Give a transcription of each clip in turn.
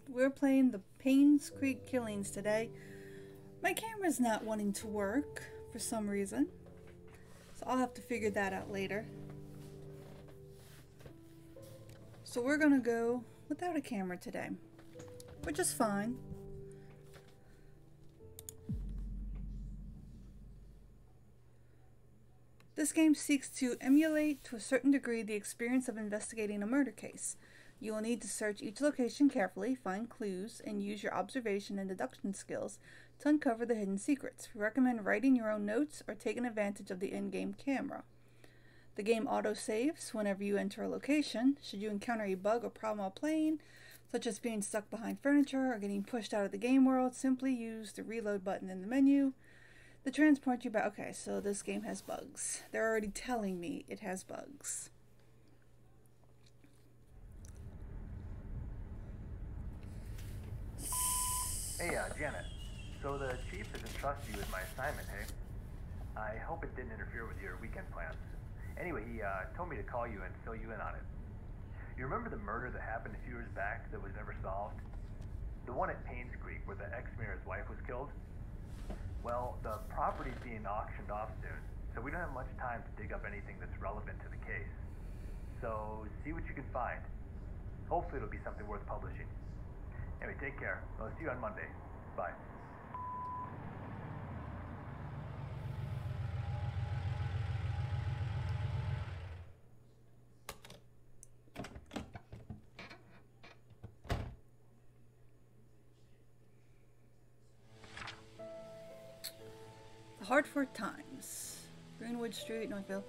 We're playing the Painscreek Killings today. My camera's not wanting to work for some reason, so I'll have to figure that out later. So we're gonna go without a camera today, which is fine. This game seeks to emulate to a certain degree the experience of investigating a murder case. You will need to search each location carefully, find clues, and use your observation and deduction skills to uncover the hidden secrets. We recommend writing your own notes or taking advantage of the in-game camera. The game auto-saves whenever you enter a location. Should you encounter a bug or problem while playing, such as being stuck behind furniture or getting pushed out of the game world, simply use the reload button in the menu to transport you back. Okay, so this game has bugs. They're already telling me it has bugs. Hey, Janet. So the chief has entrusted you with my assignment, hey? I hope it didn't interfere with your weekend plans. Anyway, he told me to call you and fill you in on it. You remember the murder that happened a few years back that was never solved? The one at Painscreek where the ex-mayor's wife was killed? Well, the property's being auctioned off soon, so we don't have much time to dig up anything that's relevant to the case. So, see what you can find. Hopefully it'll be something worth publishing. Anyway, take care. I'll see you on Monday. Bye. The Hartford Times, Greenwood Street, Northville.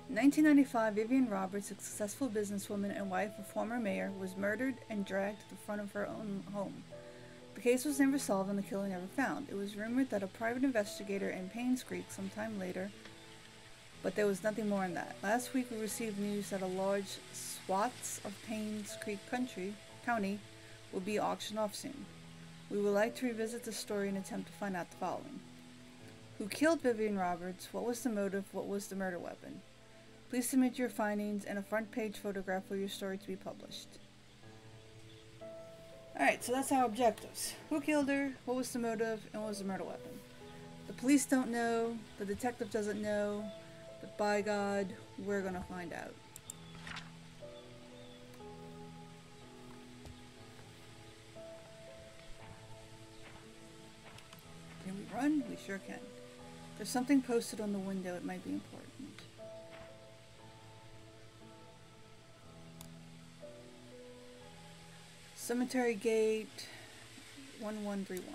In 1995, Vivian Roberts, a successful businesswoman and wife of former mayor, was murdered and dragged to the front of her own home. The case was never solved and the killer never found. It was rumored that a private investigator in Painscreek sometime later, but there was nothing more than that. Last week we received news that a large swaths of Painscreek County will be auctioned off soon. We would like to revisit the story and attempt to find out the following. Who killed Vivian Roberts? What was the motive? What was the murder weapon? Please submit your findings and a front-page photograph for your story to be published. Alright, so that's our objectives. Who killed her? What was the motive? And what was the murder weapon? The police don't know. The detective doesn't know. But by God, we're gonna find out. Can we run? We sure can. There's something posted on the window. It might be important. Cemetery Gate 1131.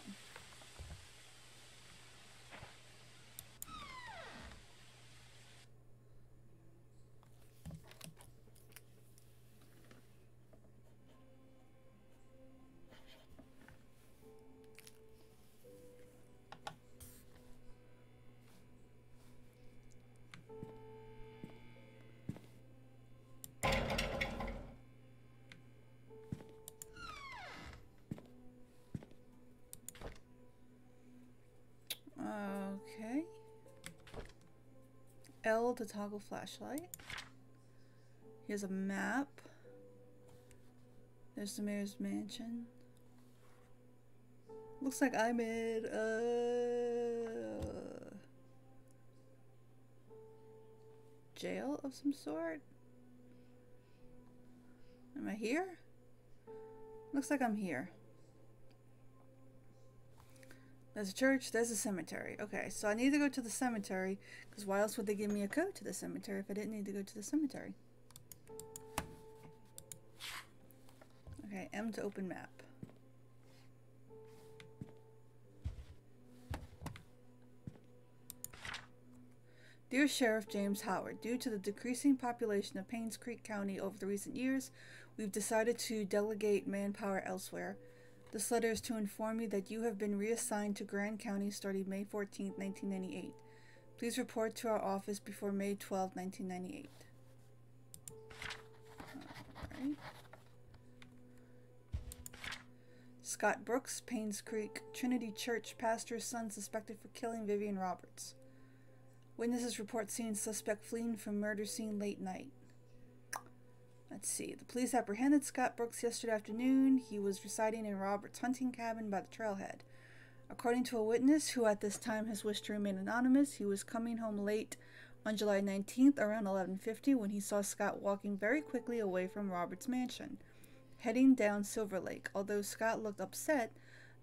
Okay. L to toggle flashlight. Here's a map. There's the mayor's mansion. Looks like I'm in jail of some sort. Am I here? Looks like I'm here. There's a church, there's a cemetery. Okay, so I need to go to the cemetery, because why else would they give me a code to the cemetery if I didn't need to go to the cemetery? Okay, M to open map. Dear Sheriff James Howard, due to the decreasing population of Painscreek County over the recent years, we've decided to delegate manpower elsewhere. This letter is to inform you that you have been reassigned to Grand County starting May 14, 1998. Please report to our office before May 12, 1998. Alright. Scott Brooks, Painscreek Trinity Church pastor's son suspected for killing Vivian Roberts. Witnesses report seeing suspect fleeing from murder scene late night. Let's see. The police apprehended Scott Brooks yesterday afternoon. He was residing in Robert's hunting cabin by the trailhead. According to a witness, who at this time has wished to remain anonymous, he was coming home late on July 19th around 11:50 when he saw Scott walking very quickly away from Robert's mansion, heading down Silver Lake. Although Scott looked upset,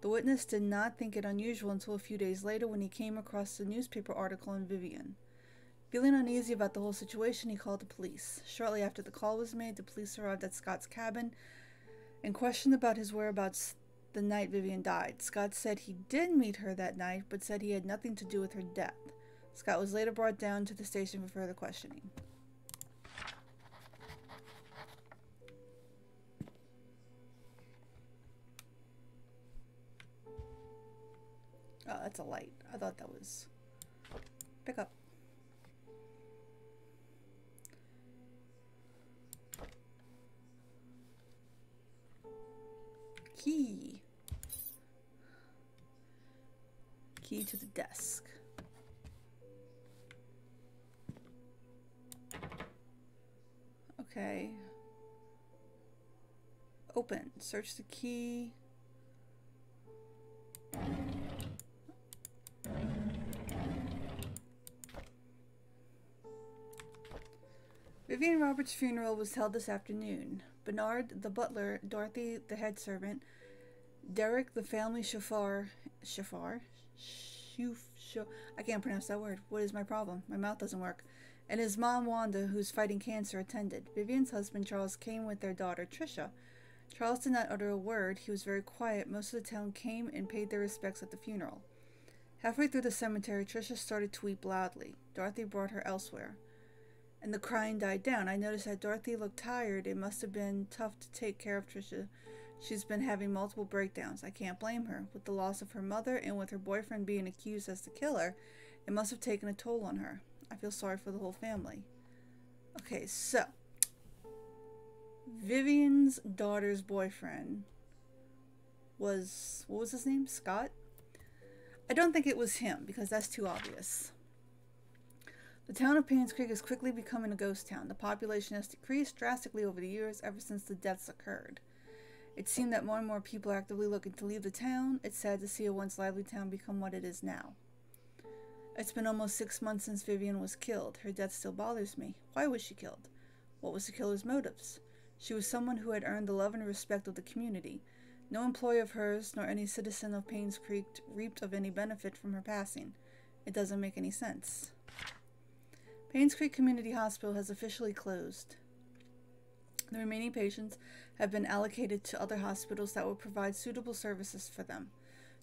the witness did not think it unusual until a few days later when he came across the newspaper article in Vivian. Feeling uneasy about the whole situation, he called the police. Shortly after the call was made, the police arrived at Scott's cabin and questioned about his whereabouts the night Vivian died. Scott said he did meet her that night, but said he had nothing to do with her death. Scott was later brought down to the station for further questioning. Oh, that's a light. I thought that was... Pick up. Key. Key to the desk. Okay. Open. Search the key. Vivian Roberts' funeral was held this afternoon. Bernard, the butler, Dorothy, the head servant, Derek, the family chauffeur, I can't pronounce that word. What is my problem? My mouth doesn't work. And his mom, Wanda, who's fighting cancer, attended. Vivian's husband, Charles, came with their daughter, Tricia. Charles did not utter a word. He was very quiet. Most of the town came and paid their respects at the funeral. Halfway through the cemetery, Tricia started to weep loudly. Dorothy brought her elsewhere, and the crying died down. I noticed that Dorothy looked tired. It must have been tough to take care of Tricia. She's been having multiple breakdowns. I can't blame her. With the loss of her mother and with her boyfriend being accused as the killer, it must have taken a toll on her. I feel sorry for the whole family. Okay, so Vivian's daughter's boyfriend was, what was his name? Scott? I don't think it was him because that's too obvious. The town of Painscreek is quickly becoming a ghost town. The population has decreased drastically over the years ever since the deaths occurred. It seemed that more and more people are actively looking to leave the town. It's sad to see a once lively town become what it is now. It's been almost 6 months since Vivian was killed. Her death still bothers me. Why was she killed? What was the killer's motives? She was someone who had earned the love and respect of the community. No employee of hers, nor any citizen of Painscreek reaped of any benefit from her passing. It doesn't make any sense. Painscreek Community Hospital has officially closed. The remaining patients have been allocated to other hospitals that will provide suitable services for them.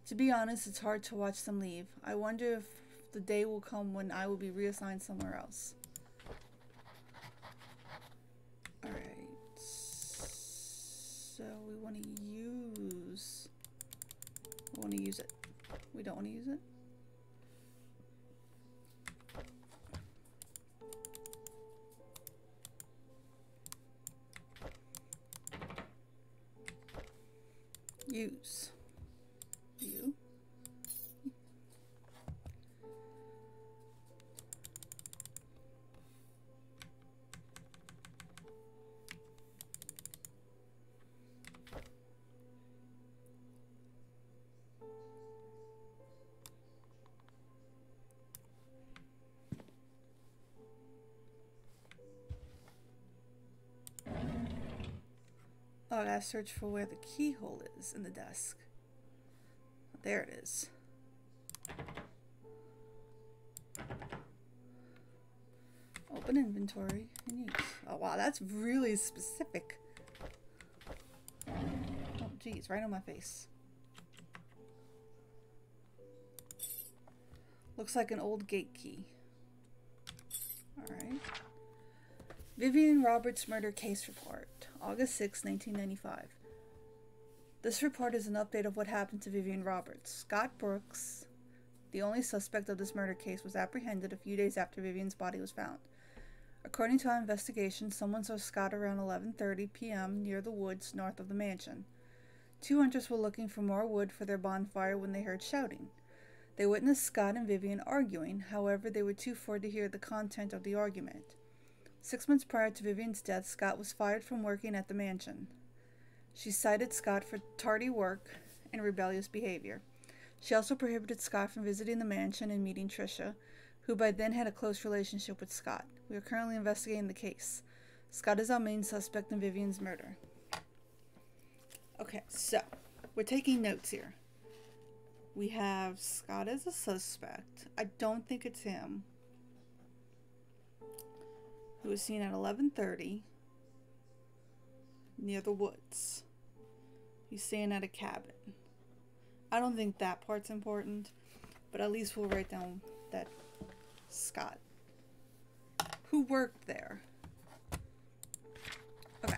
To be honest, it's hard to watch them leave. I wonder if the day will come when I will be reassigned somewhere else. Alright, so we want to use it. We don't want to use it? Use. You. Oh, I gotta search for where the keyhole is in the desk. There it is. Open inventory and use. Oh wow, that's really specific. Oh geez, right on my face. Looks like an old gate key. Alright. Vivian Roberts Murder Case Report, August 6, 1995. This report is an update of what happened to Vivian Roberts. Scott Brooks, the only suspect of this murder case, was apprehended a few days after Vivian's body was found. According to our investigation, someone saw Scott around 11:30 p.m. near the woods north of the mansion. 2 hunters were looking for more wood for their bonfire when they heard shouting. They witnessed Scott and Vivian arguing, however they were too far to hear the content of the argument. 6 months prior to Vivian's death, Scott was fired from working at the mansion. She cited Scott for tardy work and rebellious behavior. She also prohibited Scott from visiting the mansion and meeting Tricia, who by then had a close relationship with Scott. We are currently investigating the case. Scott is our main suspect in Vivian's murder. Okay, so we're taking notes here. We have Scott as a suspect. I don't think it's him. Who was seen at 11:30 near the woods. He's staying at a cabin. I don't think that part's important, but at least we'll write down that Scott, who worked there. Okay.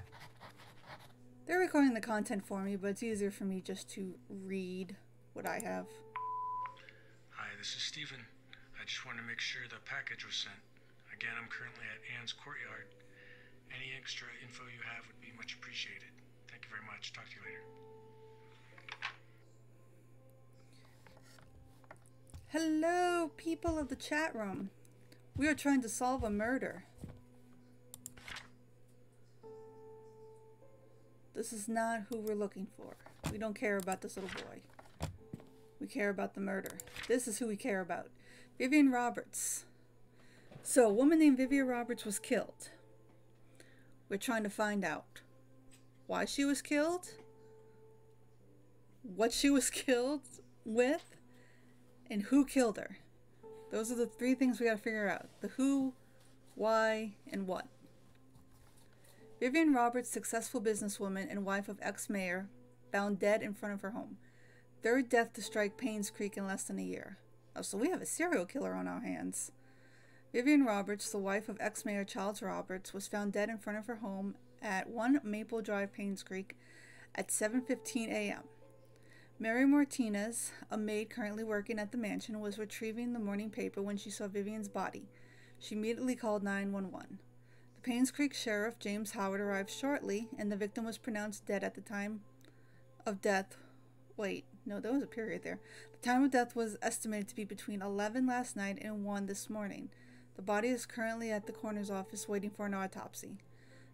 They're recording the content for me, but it's easier for me just to read what I have. Hi, this is Steven. I just wanted to make sure the package was sent. Again, I'm currently at Anne's courtyard. Any extra info you have would be much appreciated. Thank you very much. Talk to you later. Hello, people of the chat room. We are trying to solve a murder. This is not who we're looking for. We don't care about this little boy. We care about the murder. This is who we care about. Vivian Roberts. So, a woman named Vivian Roberts was killed. We're trying to find out why she was killed, what she was killed with, and who killed her. Those are the three things we gotta figure out. The who, why, and what. Vivian Roberts, successful businesswoman and wife of ex-mayor, found dead in front of her home. Third death to strike Painscreek in less than a year. Oh, so we have a serial killer on our hands. Vivian Roberts, the wife of ex-mayor Charles Roberts, was found dead in front of her home at 1 Maple Drive, Painscreek at 7:15 a.m. Mary Martinez, a maid currently working at the mansion, was retrieving the morning paper when she saw Vivian's body. She immediately called 911. The Painscreek Sheriff, James Howard, arrived shortly, and the victim was pronounced dead at the time of death. Wait, no, there was a period there. The time of death was estimated to be between 11 last night and 1 this morning. The body is currently at the coroner's office waiting for an autopsy.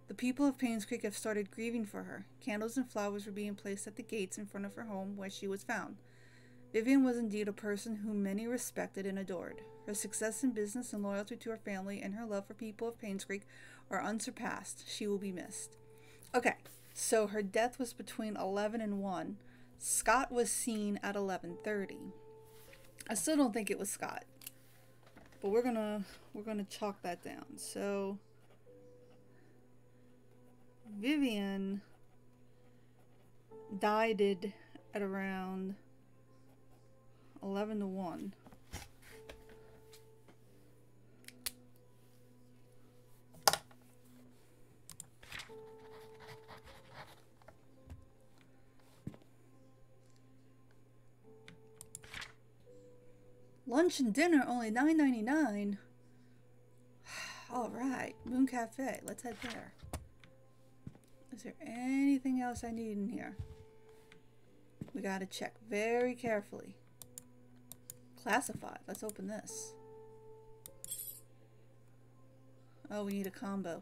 The people of Painscreek have started grieving for her. Candles and flowers were being placed at the gates in front of her home where she was found. Vivian was indeed a person whom many respected and adored. Her success in business and loyalty to her family and her love for people of Painscreek are unsurpassed. She will be missed. Okay, so her death was between 11 and 1. Scott was seen at 11:30. I still don't think it was Scott, but we're gonna chalk that down. So Vivian died at around 11 to 1. Lunch and dinner only $9.99. All right, Moon Cafe. Let's head there. Is there anything else I need in here? We gotta check very carefully. Classified. Let's open this. Oh, we need a combo.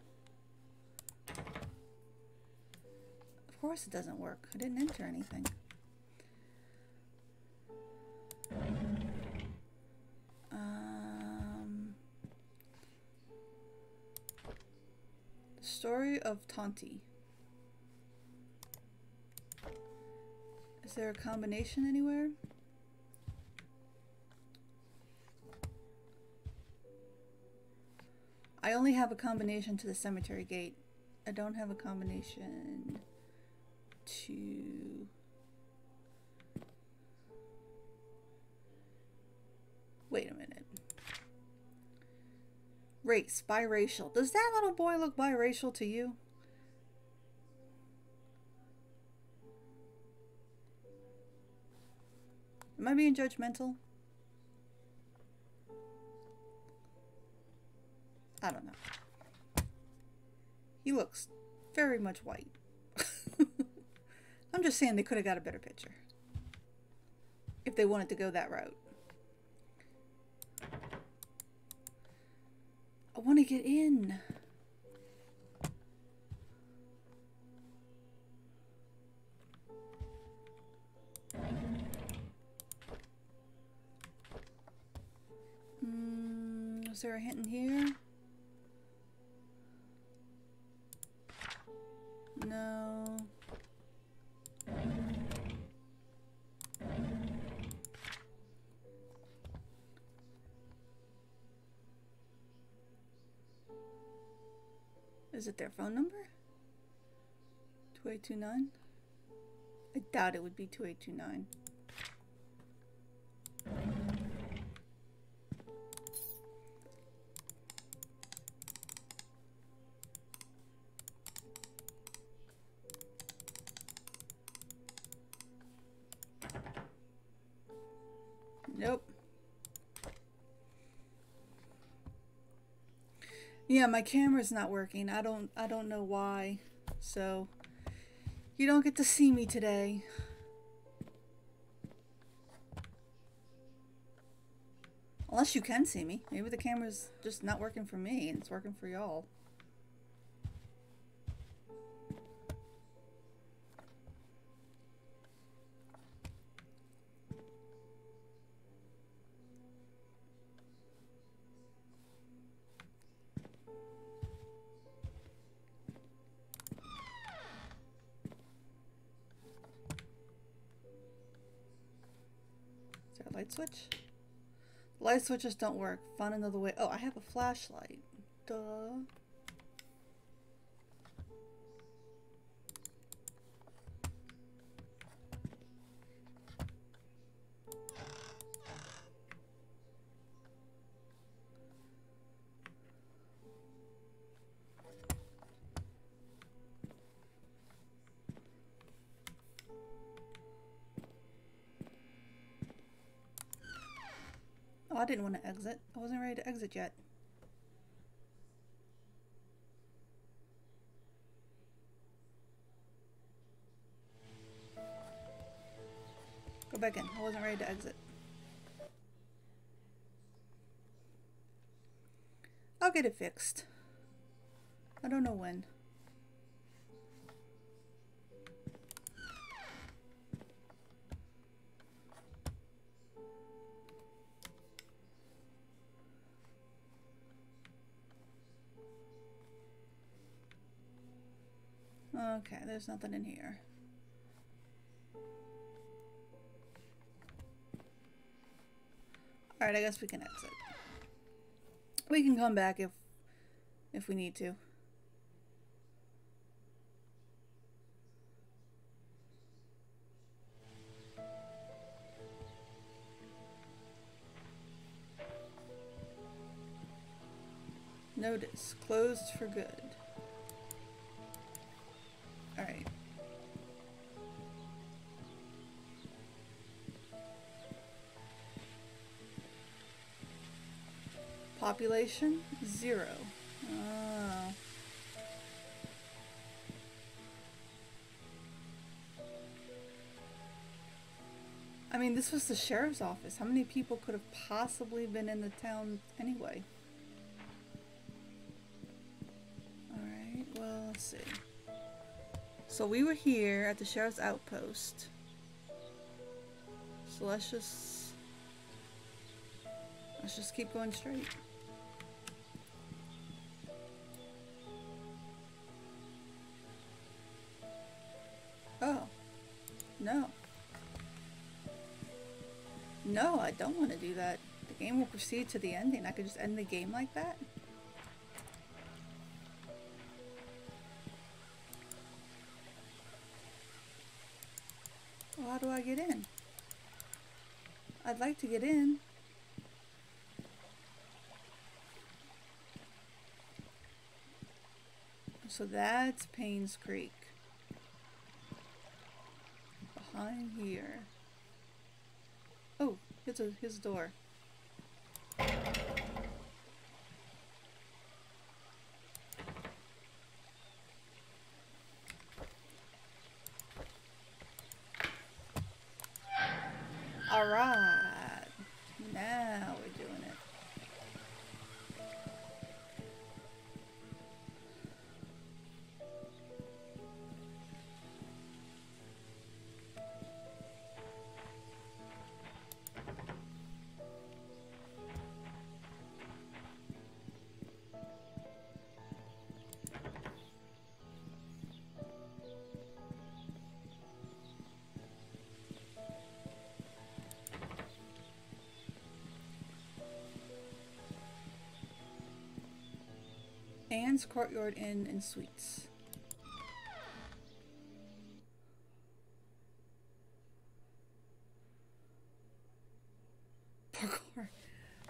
Of course it doesn't work. I didn't enter anything. The story of Tonti. Is there a combination anywhere? I only have a combination to the cemetery gate. I don't have a combination to... Wait a minute. Race, biracial. Does that little boy look biracial to you? Am I being judgmental? I don't know. He looks very much white. I'm just saying they could have got a better picture if they wanted to go that route. I want to get in. Was there a hint in here? No. Is it their phone number? 2829? I doubt it would be 2829. Nope. Yeah, my camera's not working. I don't know why. So you don't get to see me today. Unless you can see me. Maybe the camera's just not working for me and it's working for y'all. Is there a light switch? Light switches don't work. Find another way. Oh, I have a flashlight. Duh. Oh, I didn't want to exit. I wasn't ready to exit yet. Go back in. I wasn't ready to exit. I'll get it fixed. I don't know when. Okay, there's nothing in here. Alright, I guess we can exit. We can come back if we need to. Notice, closed for good. Alright. Population 0. Oh. I mean, this was the sheriff's office. How many people could have possibly been in the town anyway? Alright, well, let's see. So we were here at the sheriff's outpost. So let's just keep going straight. Oh. No. No, I don't want to do that. The game will proceed to the ending. I could just end the game like that? Well, how do I get in? I'd like to get in. So that's Painscreek. Behind here. Oh, here's his door. Alright. Now we're doing it. Anne's Courtyard Inn and Suites. Parkour.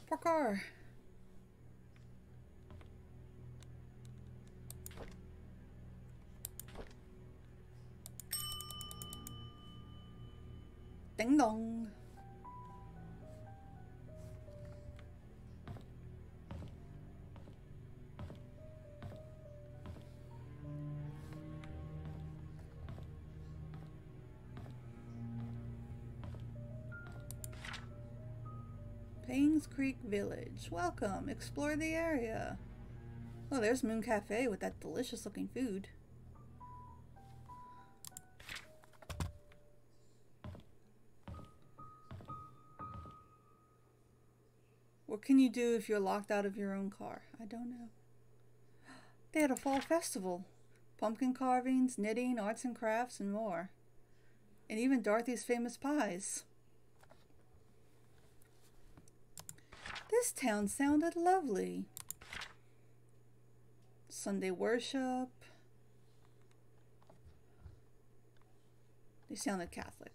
Parkour. Ding dong. Painscreek Village. Welcome. Explore the area. Oh, there's Moon Cafe with that delicious looking food. What can you do if you're locked out of your own car? I don't know. They had a fall festival. Pumpkin carvings, knitting, arts and crafts, and more. And even Dorothy's famous pies. This town sounded lovely. Sunday worship. They sounded Catholic.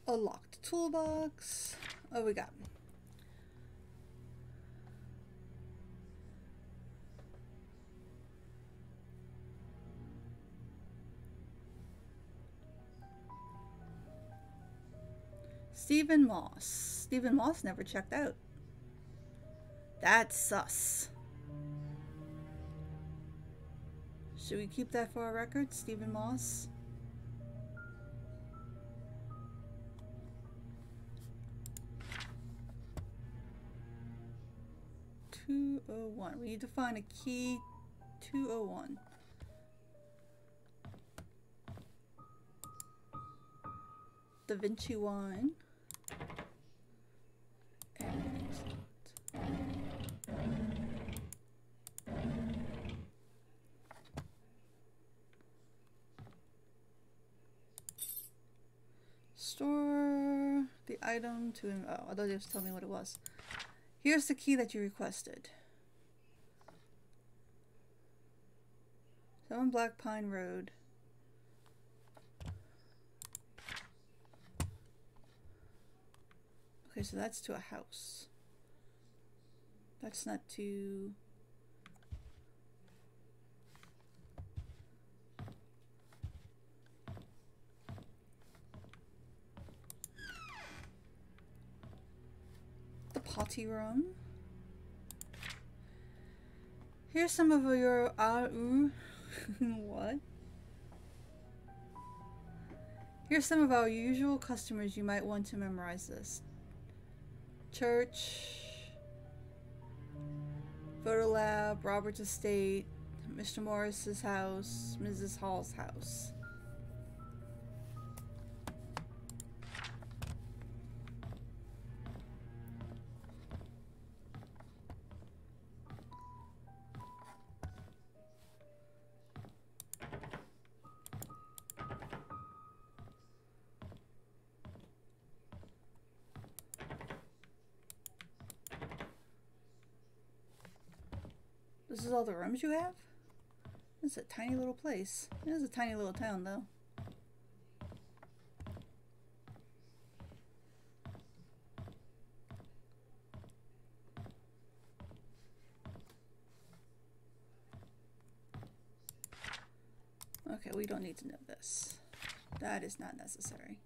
A locked toolbox. Oh, we got Stephen Moss. Stephen Moss never checked out. That's sus. Should we keep that for our record? Stephen Moss. $201. We need to find a key. 201. Da Vinci wine. Everything's locked. Store the item to. Oh, I thought they just told me what it was. Here's the key that you requested. 7 Black Pine Road. Okay, so that's to a house. That's not to... the potty room. Here's some of your what? Here's some of our usual customers. You might want to memorize this. Church, Photo Lab, Robert's Estate, Mr. Morris's house, Mrs. Hall's house. This is all the rooms you have? This is a tiny little place. It is a tiny little town, though. Okay, we don't need to know this. That is not necessary.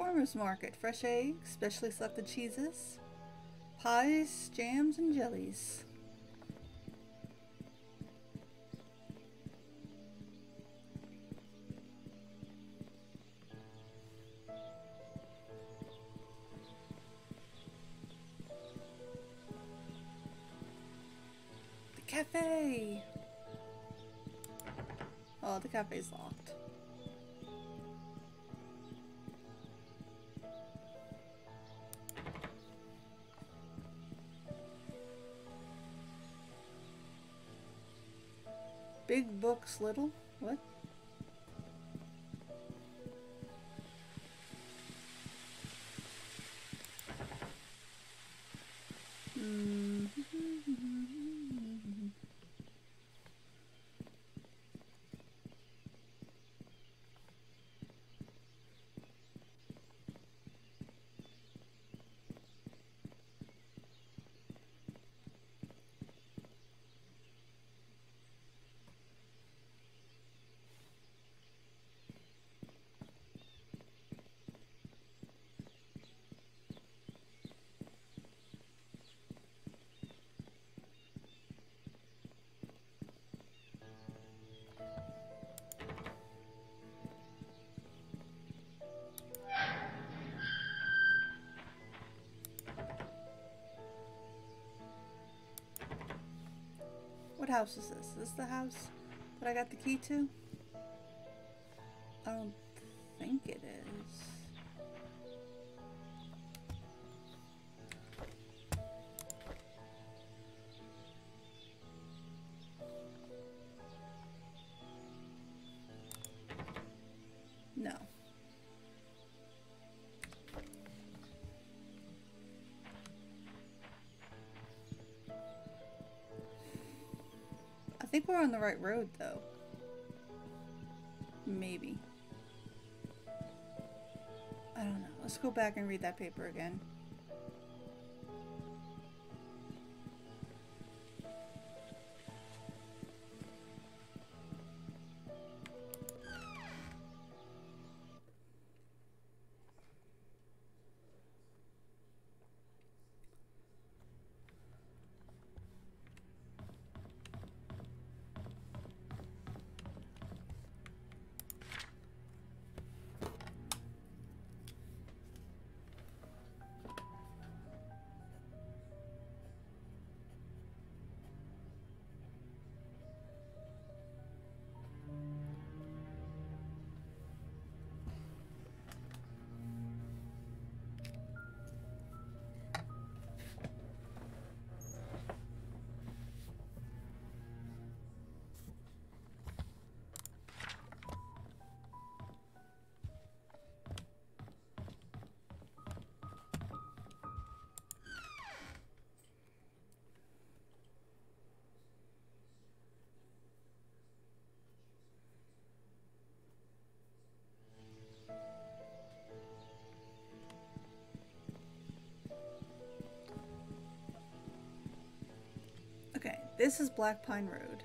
Farmer's market. Fresh eggs, specially selected cheeses, pies, jams, and jellies. The cafe! Oh, the cafe's locked. Big books, little? What? What house is this? Is this the house that I got the key to? I don't think it is. No. I think we're on the right road, though. Maybe. I don't know. Let's go back and read that paper again. Okay, this is Black Pine Road.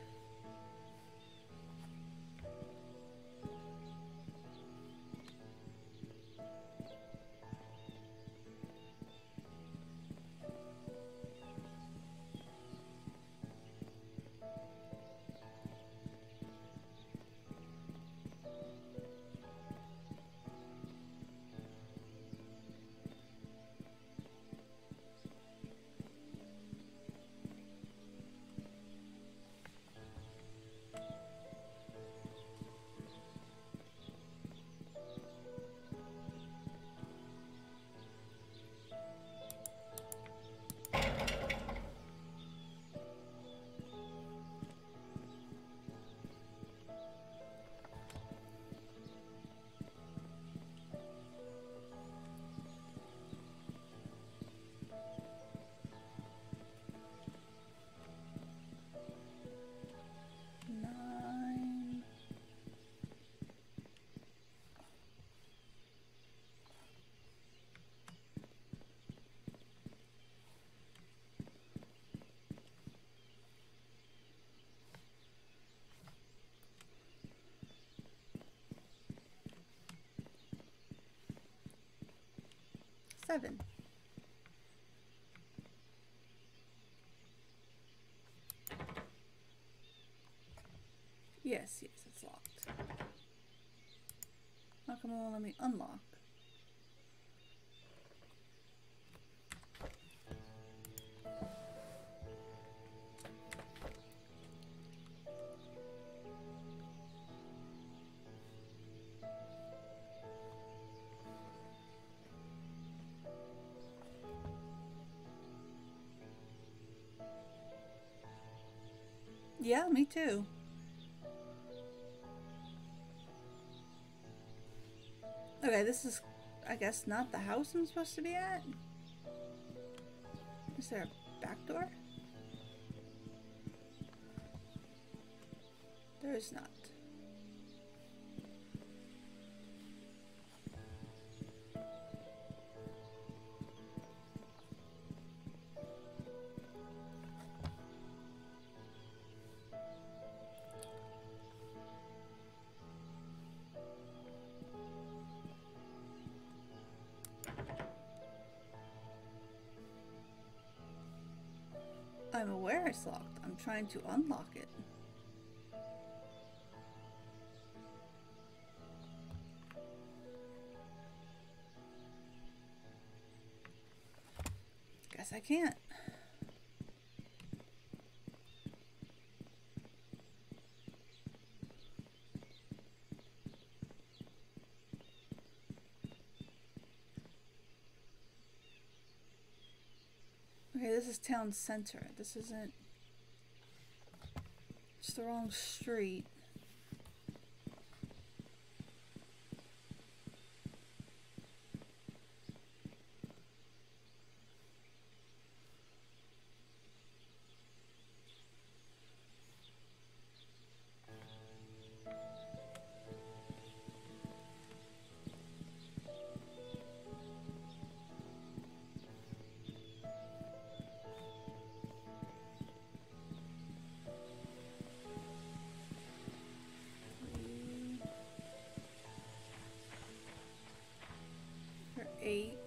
7. Yes, it's locked. How come it won't let me unlock? Yeah, me too. Okay, this is, I guess, not the house I'm supposed to be at. Is there a back door? There is not. I'm aware it's locked. I'm trying to unlock it. Guess I can't. Okay, this is town center. This isn't... It's the wrong street. We're 8.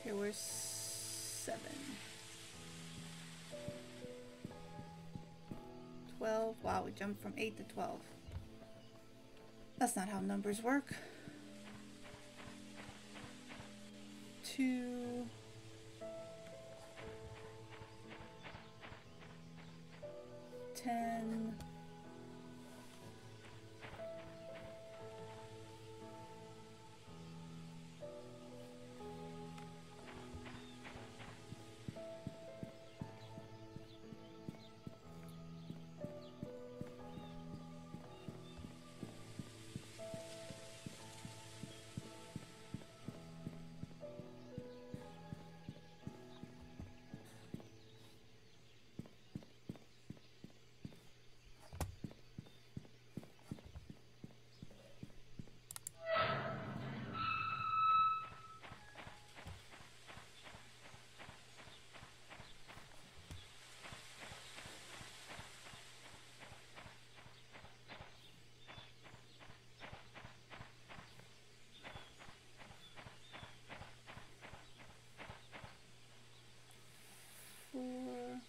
Okay, we're 7. 12. Wow, we jumped from 8 to 12. That's not how numbers work. 2. 10. 4.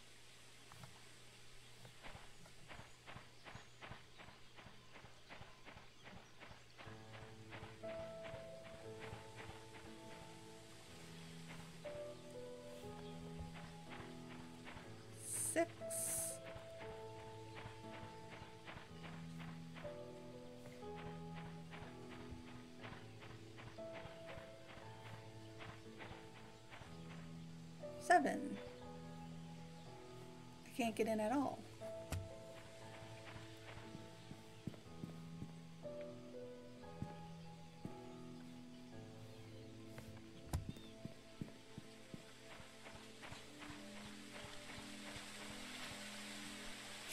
6. 7. I can't get in at all.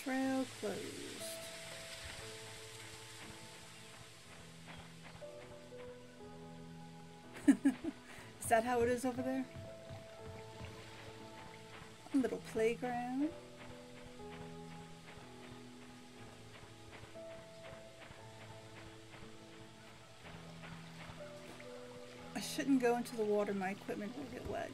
Trail closed. Is that how it is over there? A little playground. I shouldn't go into the water. My equipment will get wet.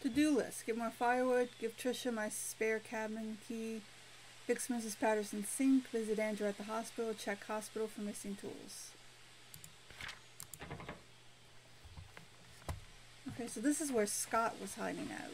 To-do list. Get more firewood. Give Trisha my spare cabin key. Fix Mrs. Patterson's sink. Visit Andrew at the hospital. Check hospital for missing tools. Okay, so this is where Scott was hiding out.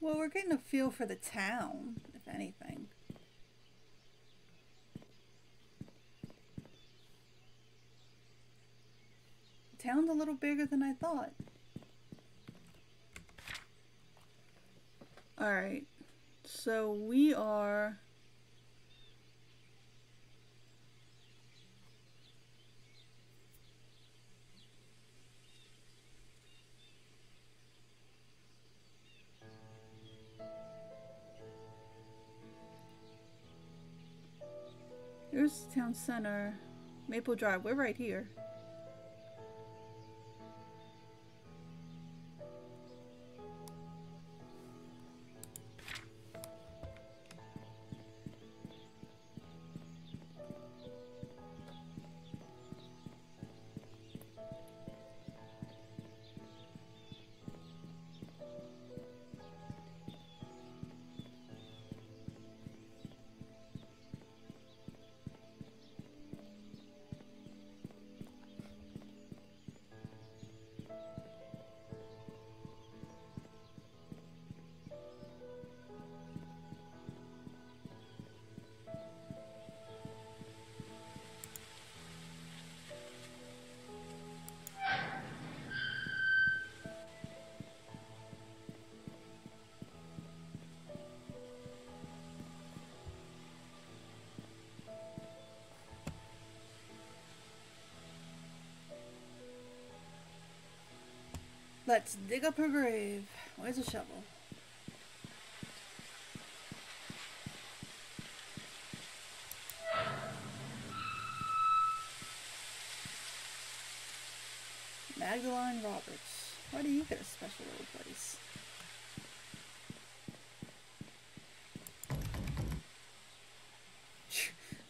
Well, we're getting a feel for the town, if anything. The town's a little bigger than I thought. Alright, so we are... Here's the town center. Maple Drive, we're right here. Let's dig up her grave. Where's a shovel? Magdalene Roberts. Why do you get a special little place?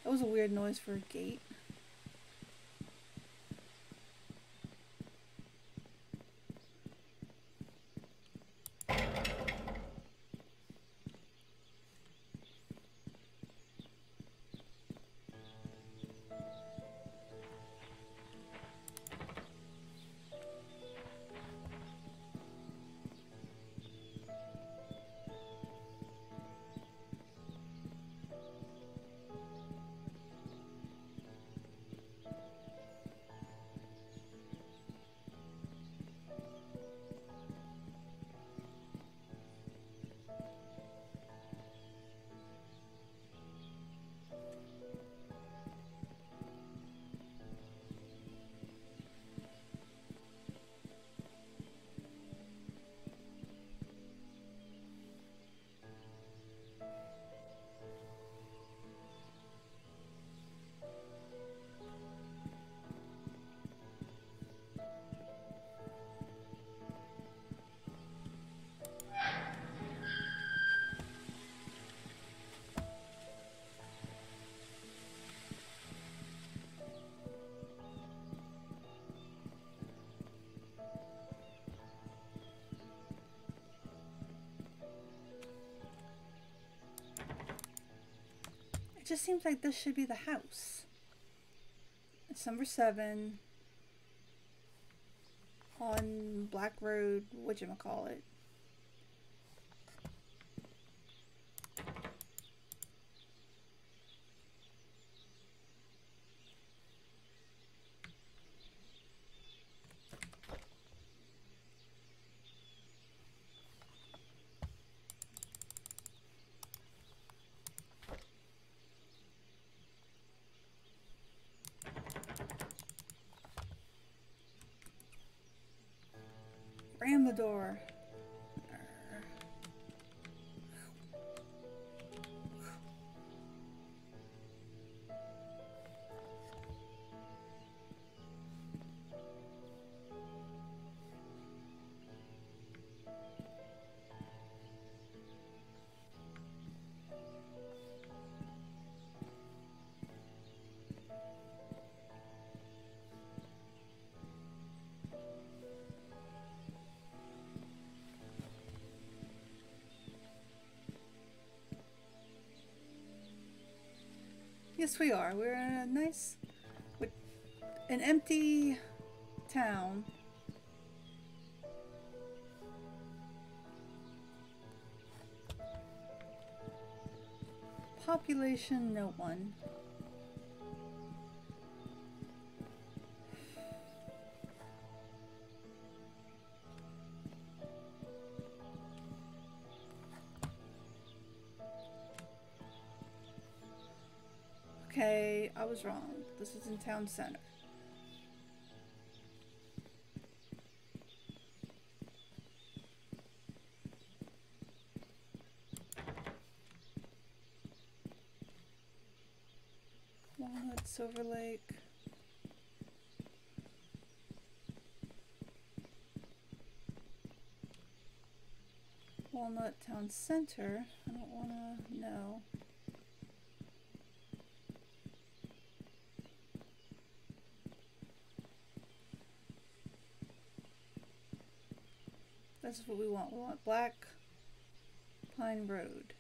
That was a weird noise for a gate. just seems like this should be the house. It's number 7 on Black Road, whatchamacallit. Ram the door. Yes, we are. We're in a nice, with an empty town. Population, no one. Okay, I was wrong. This is in town center. Walnut, Silver Lake. Walnut Town Center. I don't wanna know. This is what we want. We want Black Pine Road.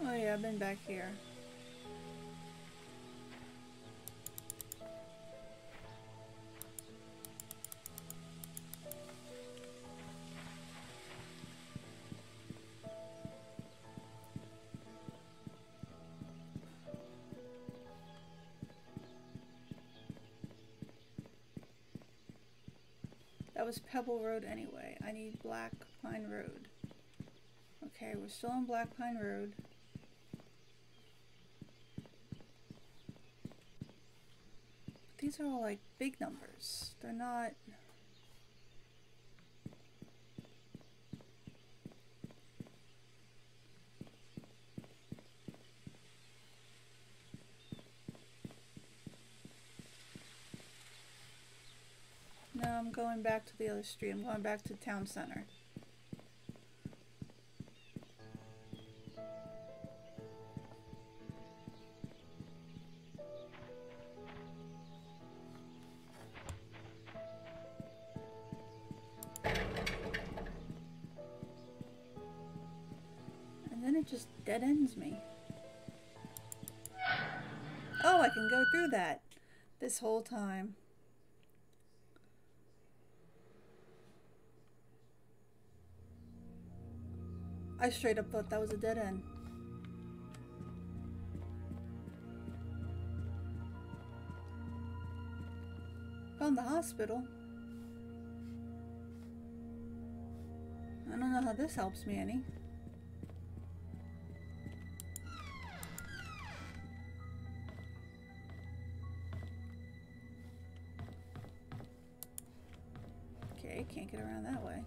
Oh yeah, I've been back here. That was Pebble Road anyway. I need Black Pine Road. Okay, we're still on Black Pine Road. These are all like big numbers. They're not... No, I'm going back to the other street. I'm going back to town center. And then it just dead ends me. Oh, I can go through that this whole time. I straight up thought that was a dead end. Found the hospital. don't know how this helps me any. Okay, can't get around that way.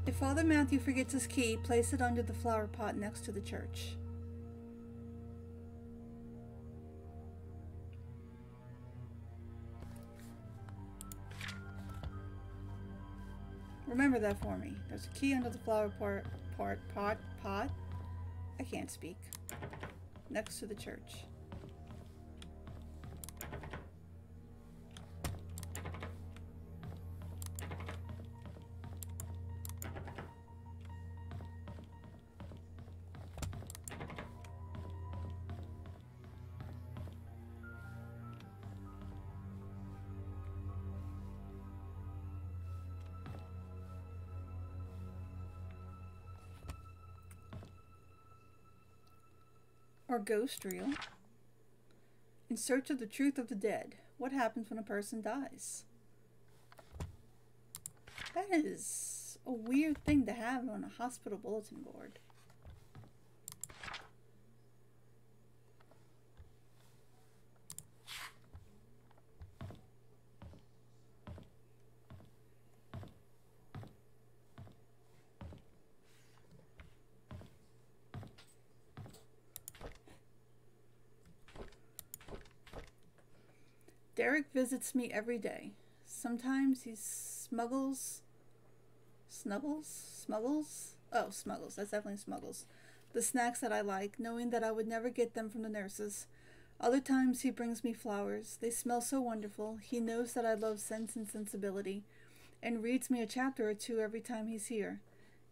If Father Matthew forgets his key, place it under the flower pot next to the church. Remember that for me. There's a key under the flower pot. I can't speak. Next to the church. Or ghost reel. In search of the truth of the dead. What happens when a person dies? That is a weird thing to have on a hospital bulletin board. Derek visits me every day. Sometimes he smuggles. Oh, smuggles. That's definitely smuggles. The snacks that I like, knowing that I would never get them from the nurses. Other times he brings me flowers. They smell so wonderful. He knows that I love Sense and Sensibility, and reads me a chapter or two every time he's here.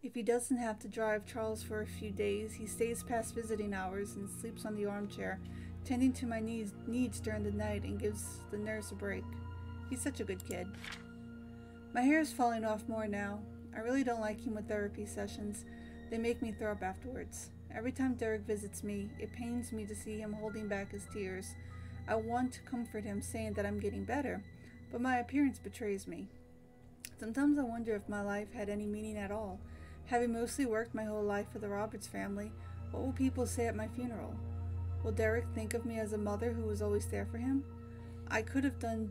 If he doesn't have to drive Charles for a few days, he stays past visiting hours and sleeps on the armchair, tending to my needs during the night, and gives the nurse a break. He's such a good kid. My hair is falling off more now. I really don't like chemotherapy sessions. They make me throw up afterwards. Every time Derek visits me, it pains me to see him holding back his tears. I want to comfort him, saying that I'm getting better, but my appearance betrays me. Sometimes I wonder if my life had any meaning at all. Having mostly worked my whole life for the Roberts family, what will people say at my funeral? Will Derek think of me as a mother who was always there for him? I could have done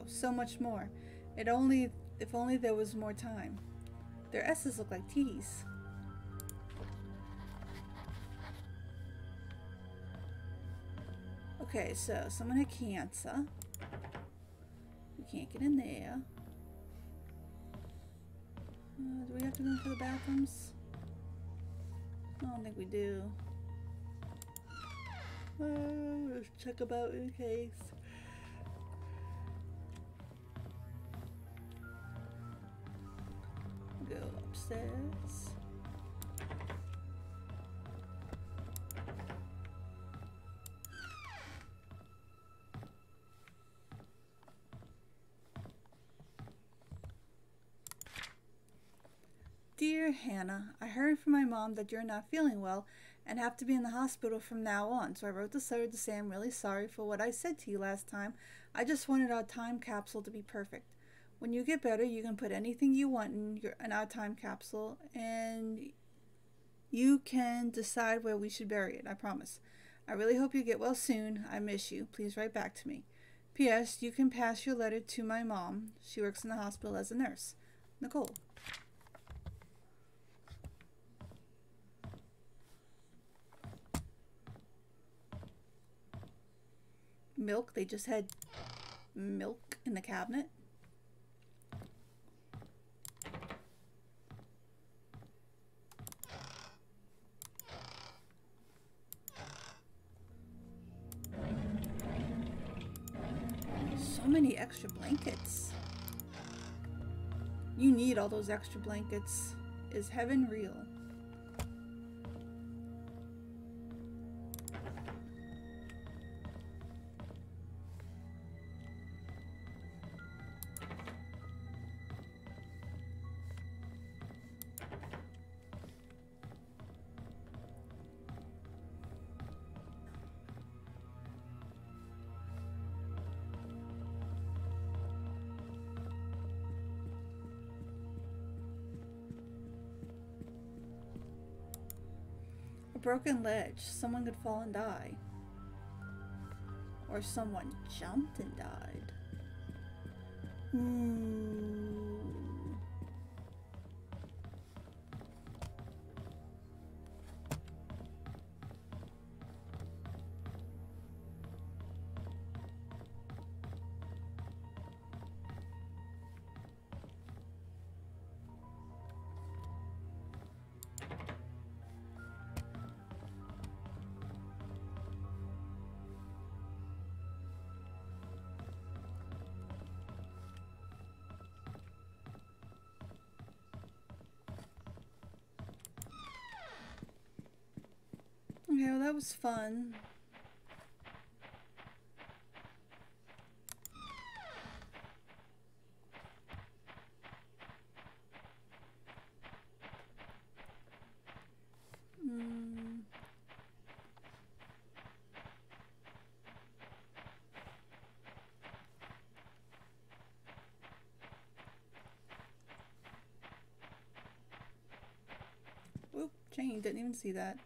so much more. If only there was more time. Their S's look like T's. Okay, so someone had cancer. We can't get in there. Do we have to go into the bathrooms? I don't think we do. Let's check about in case. Go upstairs. Dear Hannah, I heard from my mom that you're not feeling well and have to be in the hospital from now on, so I wrote this letter to say I'm really sorry for what I said to you last time. I just wanted our time capsule to be perfect. When you get better, you can put anything you want in our time capsule, and you can decide where we should bury it, I promise. I really hope you get well soon. I miss you. Please write back to me. P.S. You can pass your letter to my mom. She works in the hospital as a nurse. Nicole. Milk. They just had milk in the cabinet. So many extra blankets. You need all those extra blankets. Is heaven real? A broken ledge. Someone could fall and die. Or someone jumped and died. Okay, well that was fun. Oop, Jane, didn't even see that.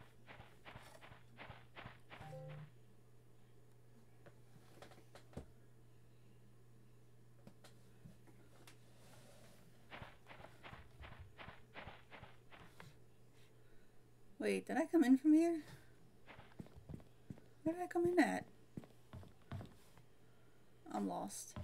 Wait, did I come in from here? Where did I come in at? I'm lost.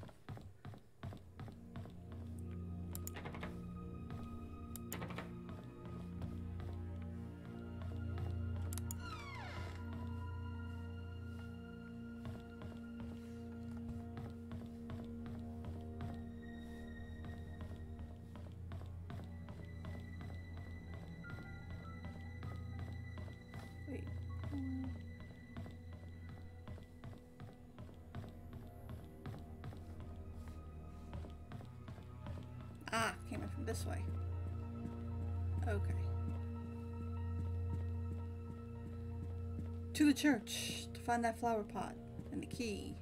Wait. Ah, came in from this way. Okay. To the church to find that flower pot and the key.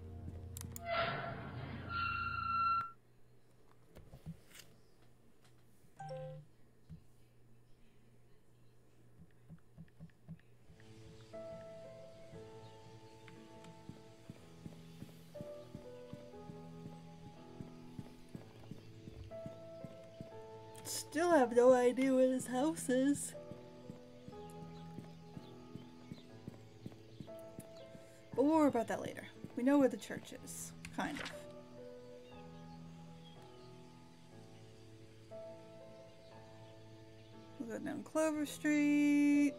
Still have no idea where this house is. But we'll worry about that later. We know where the church is. Kind of. We'll go down Clover Street.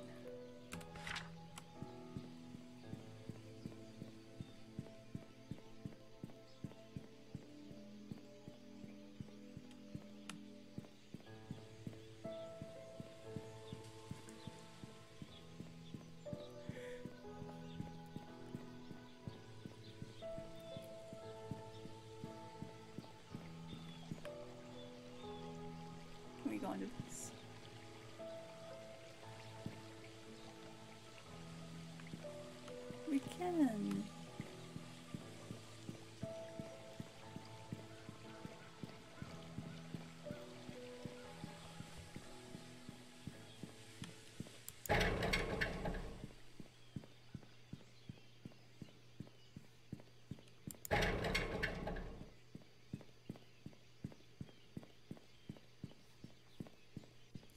Can we go into this? We can.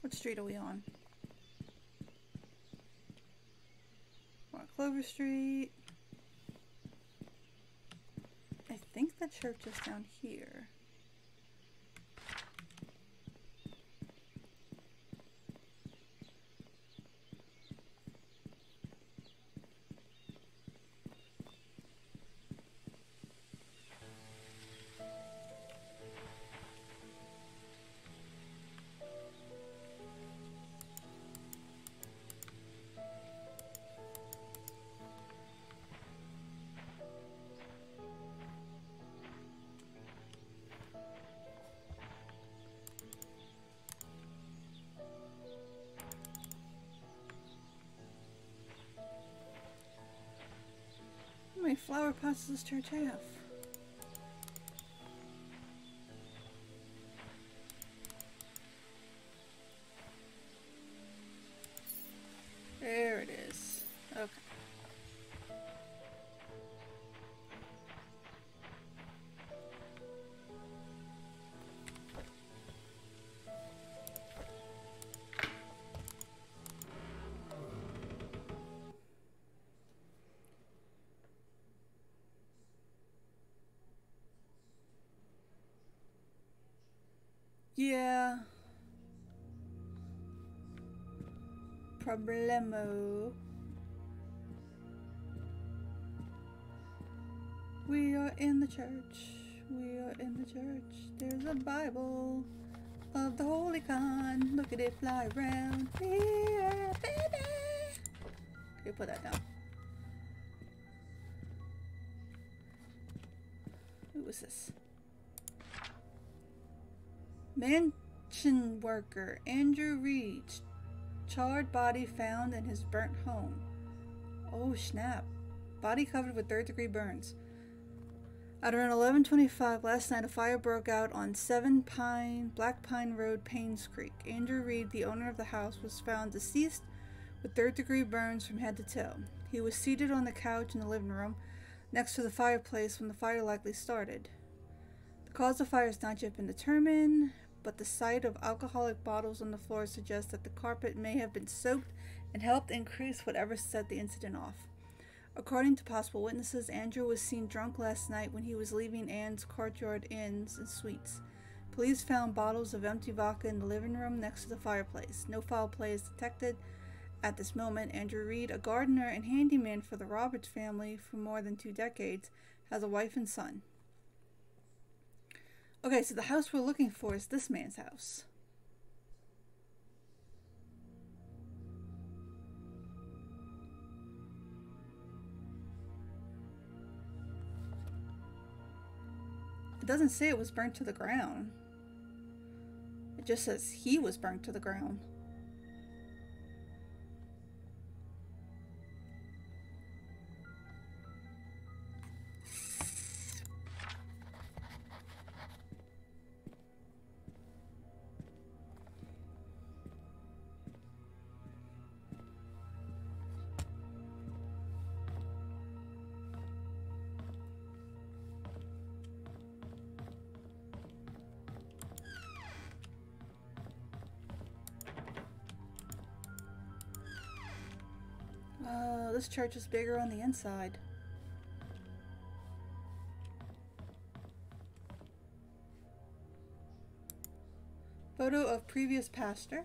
What street are we on? We're on Clover Street. I think the church is down here. How many flower pots does this church have? There it is. Yeah. Problemo. We are in the church. We are in the church. There's a Bible of the holy kind. Look at it fly around. Yeah, baby. Okay, put that down. Who was this? Mansion worker Andrew Reed. Charred body found in his burnt home. Oh snap. Body covered with third-degree burns. At around 11:25 last night, a fire broke out on 7 Black Pine Road, Painscreek. Andrew Reed, the owner of the house, was found deceased with third-degree burns from head to toe. He was seated on the couch in the living room next to the fireplace when the fire likely started. The cause of fire has not yet been determined, but the sight of alcoholic bottles on the floor suggests that the carpet may have been soaked and helped increase whatever set the incident off. According to possible witnesses, Andrew was seen drunk last night when he was leaving Anne's Courtyard Inns and Suites. Police found bottles of empty vodka in the living room next to the fireplace. No foul play is detected at this moment. Andrew Reed, a gardener and handyman for the Roberts family for more than 2 decades, has a wife and son. Okay, so the house we're looking for is this man's house. It doesn't say it was burnt to the ground. It just says he was burnt to the ground. This church is bigger on the inside. Photo of previous pastor,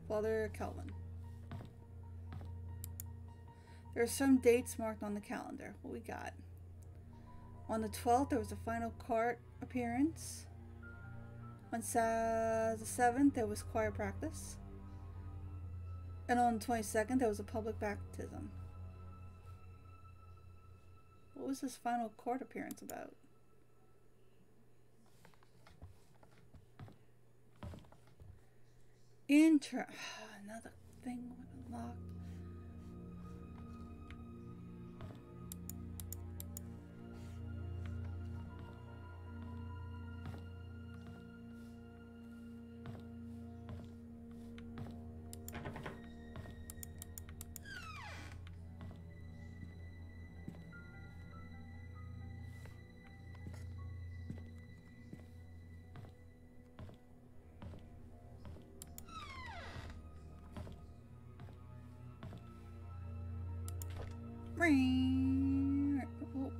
Father Calvin. There are some dates marked on the calendar. What we got? On the 12th, there was a final court appearance. On the 7th, there was choir practice. And on the 22nd, there was a public baptism. What was this final court appearance about? Another thing locked.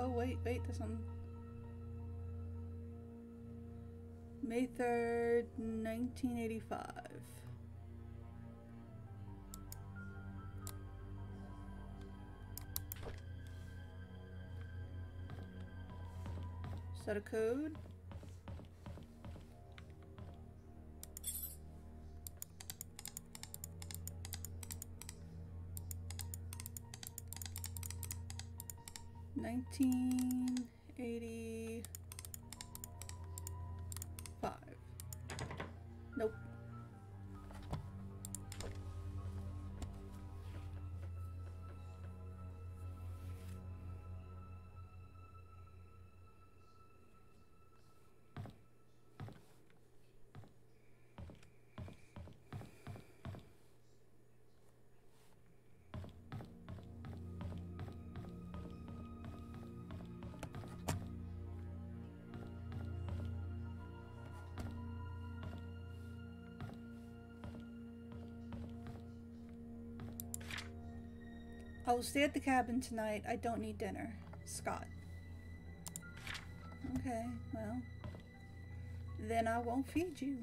Oh wait, there's something. May 3rd, 1985. Is that a code? $1985. Nope. I will stay at the cabin tonight. I don't need dinner. Scott. Okay, well. then I won't feed you.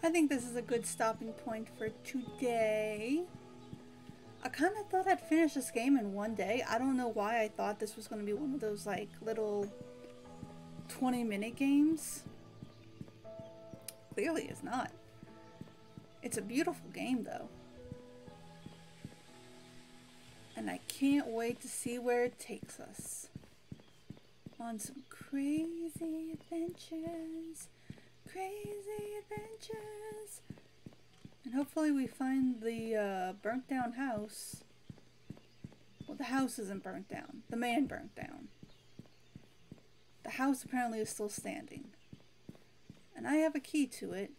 I think this is a good stopping point for today. I kind of thought I'd finish this game in one day. I don't know why I thought this was going to be one of those like little 20-minute games. Clearly it's not. It's a beautiful game though. And I can't wait to see where it takes us. On some crazy adventures. Crazy adventures. And hopefully we find the burnt down house. Well, the house isn't burnt down. The man burnt down. The house apparently is still standing. And I have a key to it.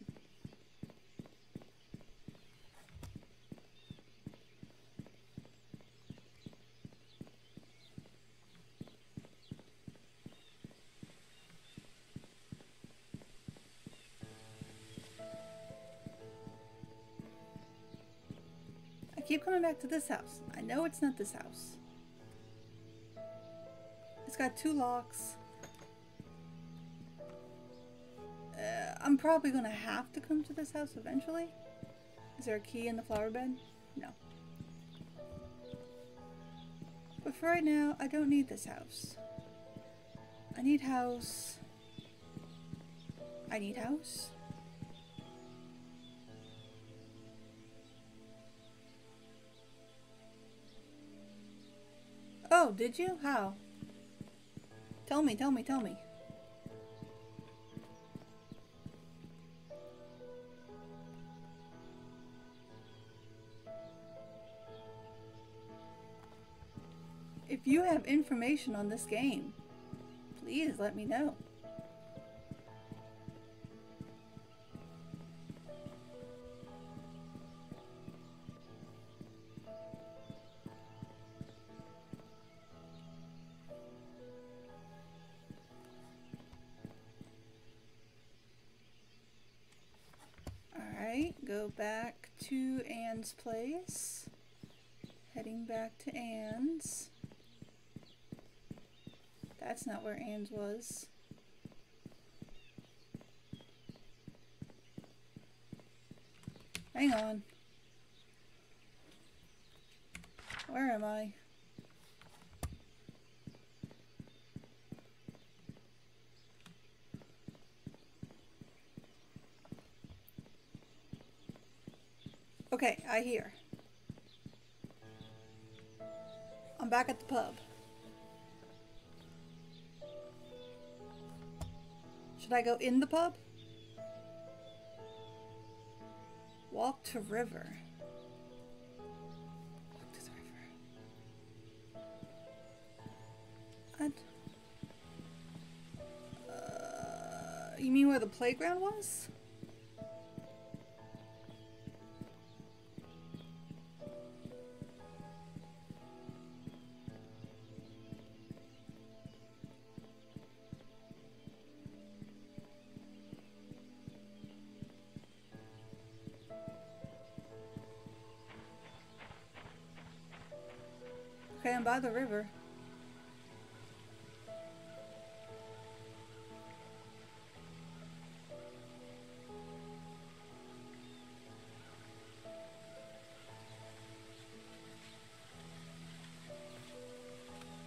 I keep coming back to this house. I know it's not this house. It's got 2 locks. I'm probably gonna have to come to this house eventually. Is there a key in the flower bed? No. But for right now, I don't need this house. I need house. I need house. Oh, did you? How? Tell me, tell me, tell me. If you have information on this game, please let me know. Alright, go back to Anne's place. Heading back to Anne's. That's not where Anne's was. Hang on. Where am I? Okay, I hear. I'm back at the pub. Should I go in the pub? Walk to river. Walk to the river. You mean where the playground was? Okay, I'm by the river.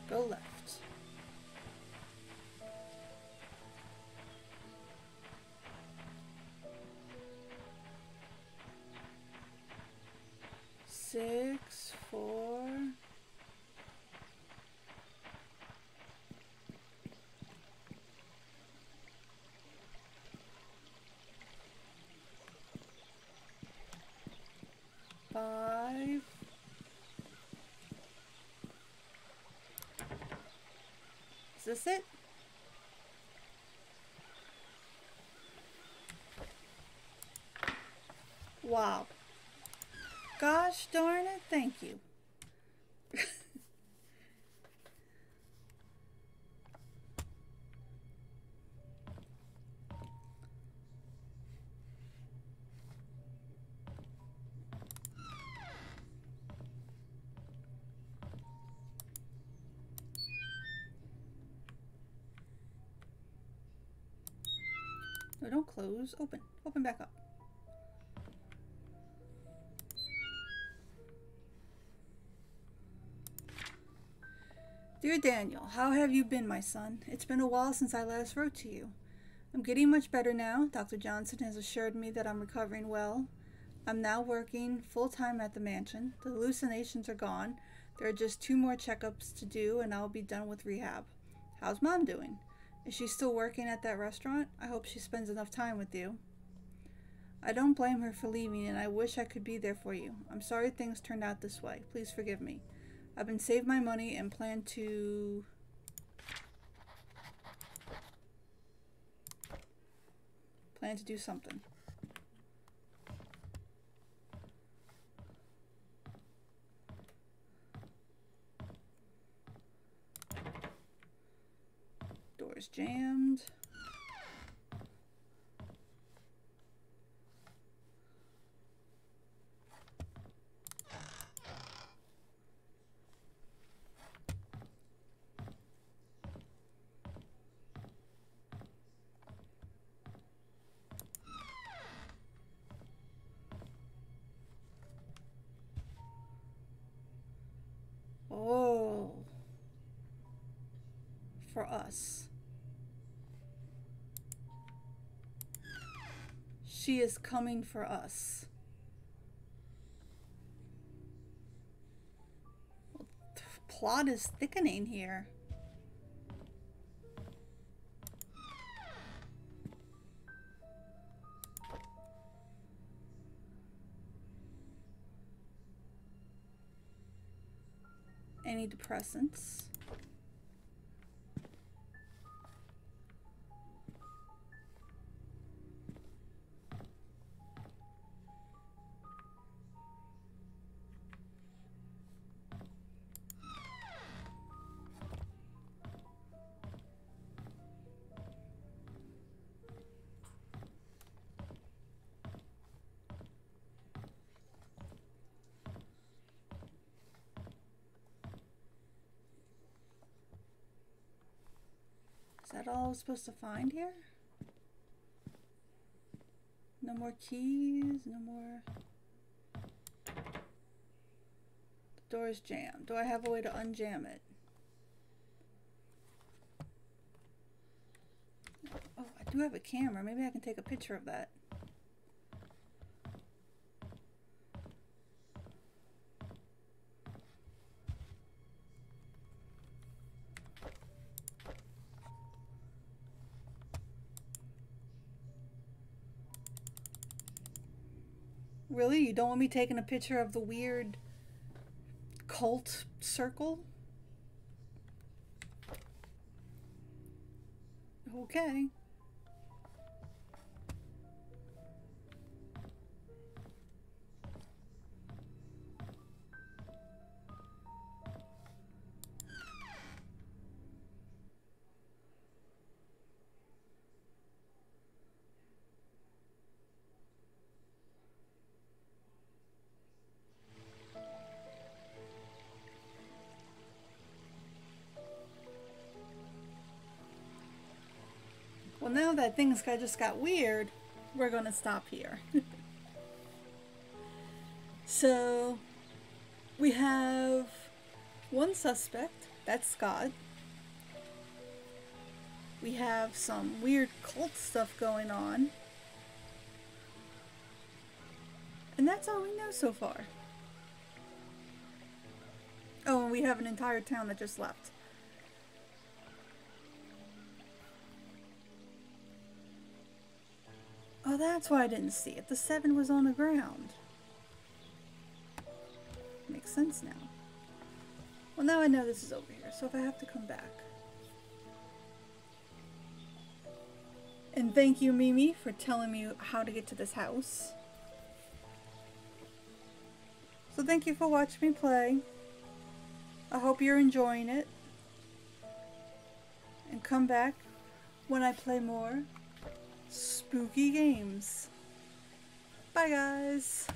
Go left. Six, 4. Five. Is this it? Wow. Gosh darn it, thank you. No, don't close. Open. Open back up. Dear Daniel, how have you been, my son? It's been a while since I last wrote to you. I'm getting much better now. Dr. Johnson has assured me that I'm recovering well. I'm now working full-time at the mansion. The hallucinations are gone. There are just 2 more checkups to do and I'll be done with rehab. How's Mom doing? Is she still working at that restaurant? I hope she spends enough time with you. I don't blame her for leaving and I wish I could be there for you. I'm sorry things turned out this way. Please forgive me. I've been saving my money and plan to do something. Door's jammed. Oh, for us. She is coming for us. Well, the plot is thickening here. Antidepressants. Is that all I was supposed to find here? No more keys, no more. The door is jammed. Do I have a way to unjam it? Oh, I do have a camera. Maybe I can take a picture of that. Really? You don't want me taking a picture of the weird cult circle? Okay. that things just got weird, we're gonna stop here. So, we have one suspect, that's Scott. We have some weird cult stuff going on. And that's all we know so far. Oh, and we have an entire town that just left. Oh, that's why I didn't see it. The 7 was on the ground. Makes sense now. Well, now I know this is over here, so if I have to come back. And thank you, Mimi, for telling me how to get to this house. So thank you for watching me play. I hope you're enjoying it. And come back when I play more spooky games. Bye, guys.